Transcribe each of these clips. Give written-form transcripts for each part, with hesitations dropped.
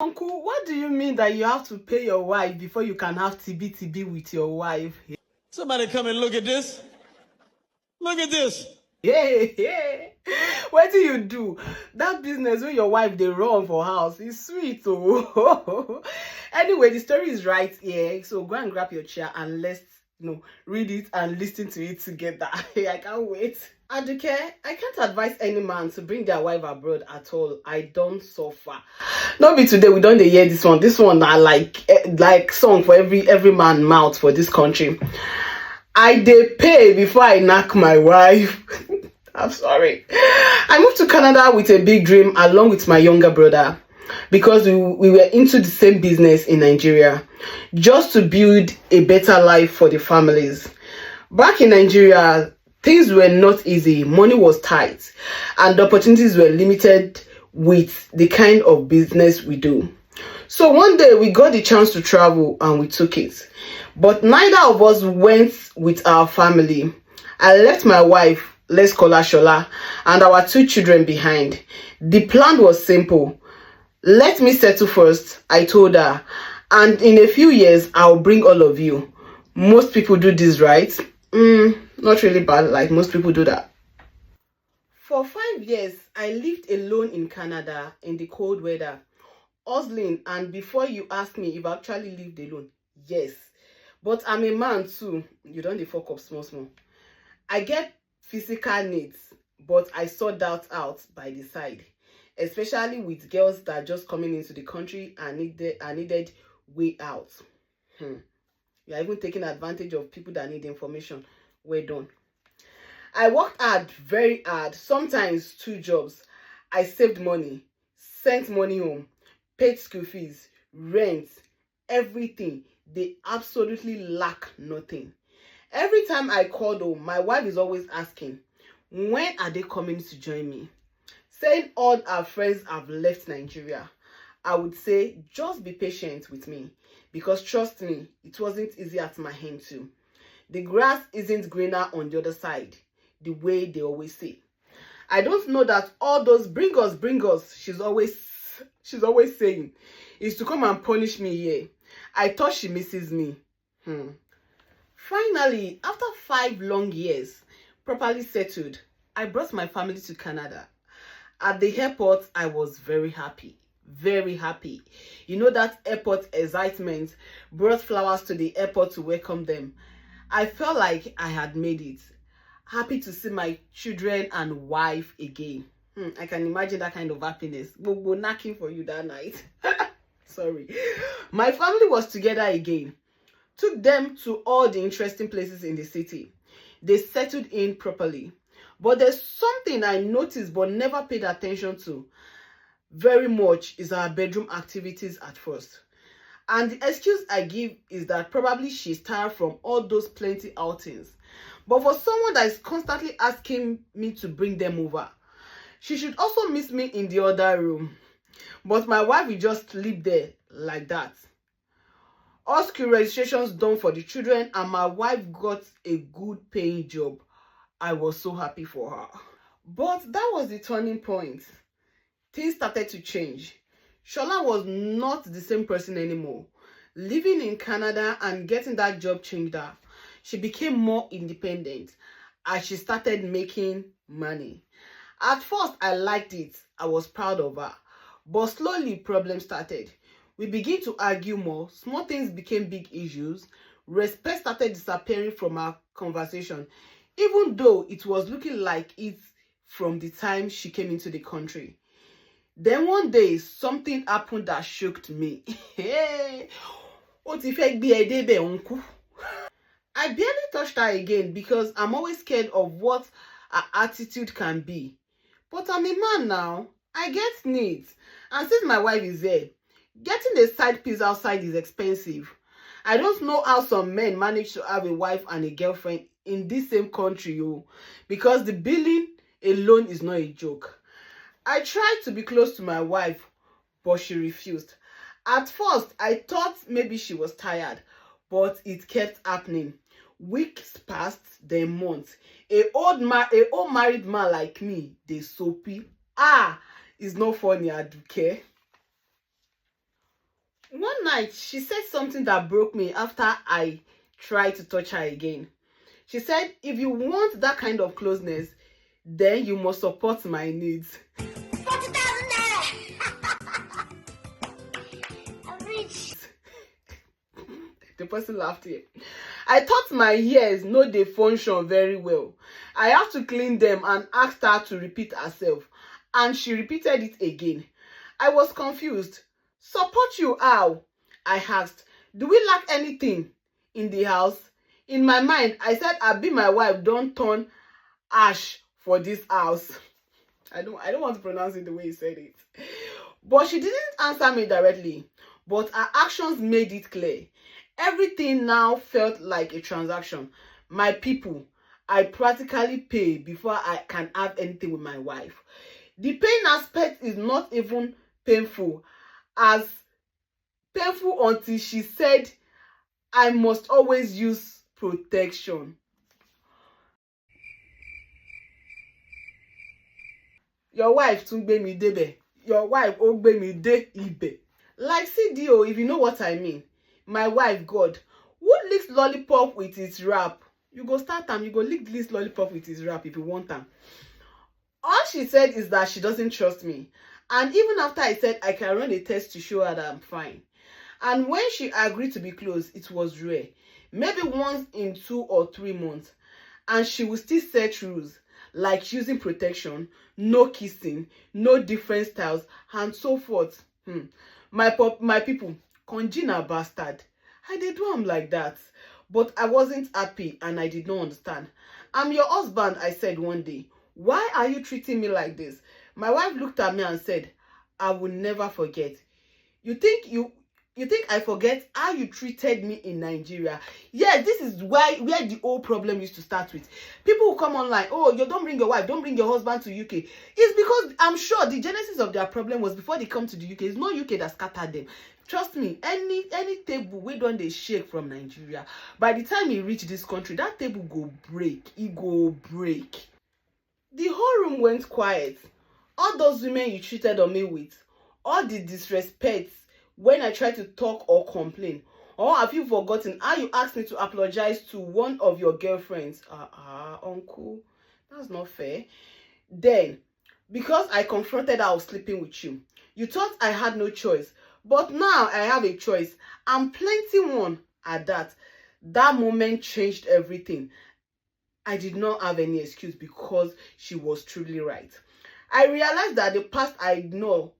Uncle, what do you mean that you have to pay your wife before you can have TB with your wife? Somebody come and look at this. Look at this. Yeah. What do you do? That business with your wife they run for house is sweet. Oh. Anyway, the story is right here. So go and grab your chair and let's read it and listen to it together. I can't wait. Aduke, I can't advise any man to bring their wife abroad at all. I don't suffer. Not be today we don't hear this one. This one are like song for every man mouth for this country. I dey pay before I knack my wife. I'm sorry. I moved to Canada with a big dream along with my younger brother because we were into the same business in Nigeria, just to build a better life for the families. Back in Nigeria, things were not easy, money was tight, and the opportunities were limited with the kind of business we do. So one day we got the chance to travel and we took it. But neither of us went with our family. I left my wife, let's call her Shola, and our 2 children behind. The plan was simple. Let me settle first, I told her, and in a few years, I'll bring all of you. Most people do this, right? Not really bad, like most people do that. For 5 years, I lived alone in Canada in the cold weather, hustling, and before you ask me if I actually lived alone, yes. But I'm a man too. You don't fuck up small. I get physical needs, but I sort that out by the side. Especially with girls that are just coming into the country and needed way out. You are even taking advantage of people that need information. Well done. I worked hard, very hard, sometimes 2 jobs. I saved money, sent money home, paid school fees, rent, everything. They absolutely lack nothing. Every time I called home, my wife is always asking, when are they coming to join me? Saying all our friends have left Nigeria. I would say, just be patient with me, because trust me, it wasn't easy at my end too. The grass isn't greener on the other side, the way they always say. I don't know that all those bring us, she's always saying, is to come and punish me here. I thought she misses me. Finally, after 5 long years, properly settled, I brought my family to Canada. At the airport, I was very happy. Very happy. You know that airport excitement, brought flowers to the airport to welcome them. I felt like I had made it. Happy to see my children and wife again. I can imagine that kind of happiness. We'll knocking for you that night. Sorry. My family was together again. Took them to all the interesting places in the city. They settled in properly. But there's something I noticed but never paid attention to very much is our bedroom activities at first. And the excuse I give is that probably she's tired from all those plenty outings. But for someone that is constantly asking me to bring them over, she should also miss me in the other room. But my wife will just sleep there like that. All school registrations done for the children and my wife got a good paying job. I was so happy for her. But that was the turning point. Things started to change. Shola was not the same person anymore. Living in Canada and getting that job changed her. She became more independent as she started making money. At first, I liked it. I was proud of her. But slowly, problems started. We began to argue more. Small things became big issues. Respect started disappearing from our conversation, even though it was looking like it from the time she came into the country. Then one day, something happened that shocked me. Hey, what if I be a day, uncle? I barely touched her again because I'm always scared of what her attitude can be. But I'm a man now. I get needs. And since my wife is there, getting a side piece outside is expensive. I don't know how some men manage to have a wife and a girlfriend in this same country, because the billing alone is not a joke. I tried to be close to my wife, but she refused. At first, I thought maybe she was tired, but it kept happening. Weeks passed, then months. A old married man like me, they soapy. It's not funny, Aduke. One night, she said something that broke me after I tried to touch her again. She said, if you want that kind of closeness, then you must support my needs. 40,000 naira. I'm rich. The person laughed here. I thought my ears no dey function very well. I have to clean them and asked her to repeat herself. And she repeated it again. I was confused. Support you how? I asked. Do we lack anything in the house? In my mind, I said, Abi my wife don't turn ash for this house. I don't want to pronounce it the way he said it. But she didn't answer me directly. But her actions made it clear. Everything now felt like a transaction. My people, I practically pay before I can have anything with my wife. The pain aspect is not even painful until she said I must always use protection. Your wife tún gbé mi débẹ̀. Your wife ó gbé mi dé ibẹ̀. Like CDO, if you know what I mean. My wife, God, who licks lollipop with his wrap? You go start am, you go lick this lollipop with his wrap if you want am. All she said is that she doesn't trust me. And even after I said I can run a test to show her that I'm fine. And when she agreed to be close, it was rare. Maybe once in 2 or 3 months. And she will still set rules, like using protection, no kissing, no different styles, and so forth. My people, conjugal bastard. I did do am like that. But I wasn't happy and I did not understand. I'm your husband, I said one day. Why are you treating me like this? My wife looked at me and said, I will never forget. You think I forget how you treated me in Nigeria? Yes, this is where the whole problem used to start with. People who come online, oh, you don't bring your wife, don't bring your husband to UK. It's because I'm sure the genesis of their problem was before they come to the UK. It's not UK that scattered them. Trust me, any table we don't they shake from Nigeria. By the time he reach this country, that table go break. It go break. The whole room went quiet. All those women you treated on me with, all the disrespect when I try to talk or complain. Or have you forgotten how you asked me to apologize to one of your girlfriends? Uncle, that's not fair. Then, because I confronted her of sleeping with you, you thought I had no choice. But now I have a choice, and plenty one at that. That moment changed everything. I did not have any excuse because she was truly right. I realized that the past I know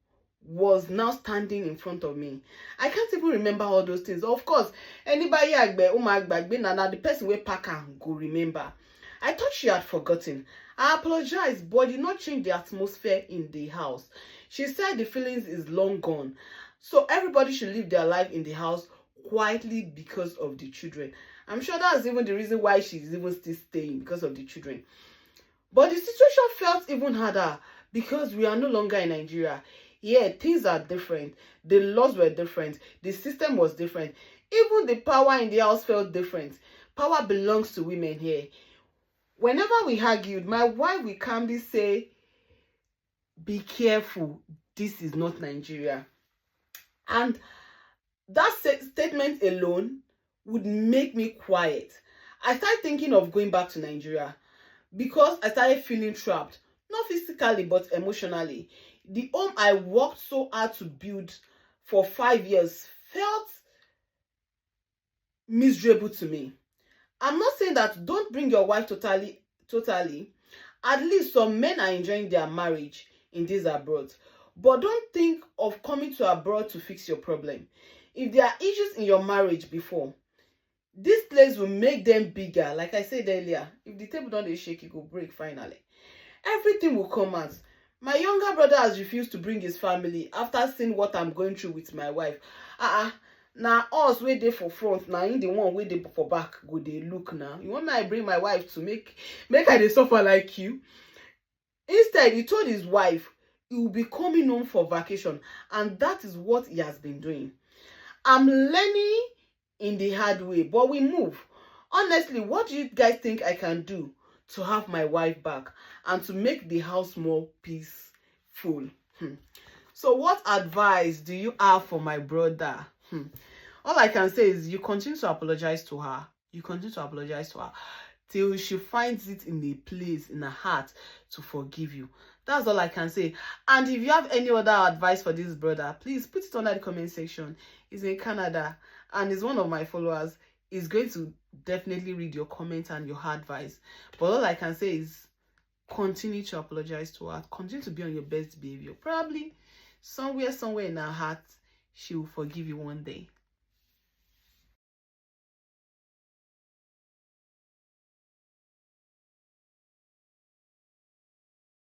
was now standing in front of me. I can't even remember all those things. Of course, anybody the person wey pack am go remember. I thought she had forgotten. I apologized, but did not change the atmosphere in the house. She said the feelings is long gone. So everybody should live their life in the house quietly because of the children. I'm sure that's even the reason why she's even still staying, because of the children. But the situation felt even harder because we are no longer in Nigeria. Yeah, things are different. The laws were different. The system was different. Even the power in the house felt different. Power belongs to women here. Whenever we argued, my wife will calmly say, be careful, this is not Nigeria. And that statement alone would make me quiet. I started thinking of going back to Nigeria because I started feeling trapped, not physically but emotionally. The home I worked so hard to build for 5 years felt miserable to me. I'm not saying that don't bring your wife totally. At least some men are enjoying their marriage in this abroad. But don't think of coming to abroad to fix your problem. If there are issues in your marriage before, this place will make them bigger. Like I said earlier, if the table don't shake, it will break finally. Everything will come out. My younger brother has refused to bring his family after seeing what I'm going through with my wife. Now us wey dey for front, now in the one wey dey for back go dey look now. You want me I bring my wife to make I dey suffer like you? Instead, he told his wife he will be coming home for vacation, and that is what he has been doing. I'm learning in the hard way, but we move. Honestly, what do you guys think I can do to have my wife back and to make the house more peaceful? So what advice do you have for my brother? All I can say is you continue to apologize to her. You continue to apologize to her till she finds it in a place in her heart to forgive you. That's all I can say. And if you have any other advice for this brother, please put it under the comment section. He's in Canada and he's one of my followers. He's going to definitely read your comment and your advice. But all I can say is continue to apologize to her. Continue to be on your best behavior. Probably somewhere in her heart, she will forgive you one day.